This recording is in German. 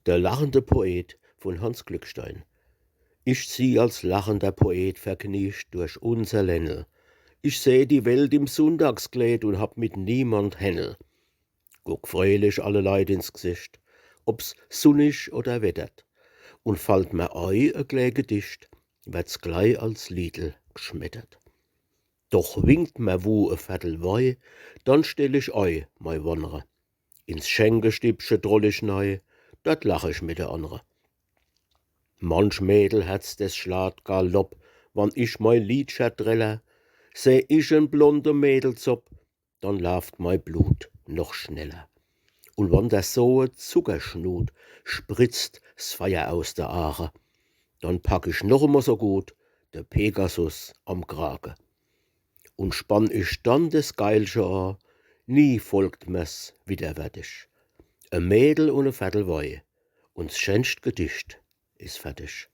Der lachende Poet von Hans Glückstein. Ich zieh als lachender Poet verknirscht durch unser Ländel. Ich seh die Welt im Sonntagskleid und hab mit niemand Händel. Guck fröhlich alle Leid ins Gesicht, ob's sunnig oder wettert. Und fallt mir ei a klei Gedicht, wird's gleich als Liedl geschmettert. Doch winkt mir wo a Viertel Wei, dann stell ich ei, mei Wonnere. Ins Schenkestibsche droll ich nei, dort lach ich mit der andere. Manch Mädelherz, des schlagt Galopp, wann ich mei Liedscher dreller, seh ich en blonde Mädelzopp, dann läuft mei Blut noch schneller. Und wann der soe Zuckerschnut spritzt s Feier aus der Aare, dann pack ich noch immer so gut de Pegasus am Krage. Und spann ich dann des Geilsche an, nie folgt mir's widerwärtig. E Mädel und e Viertel Wei, und s schönst Gedicht is fertig.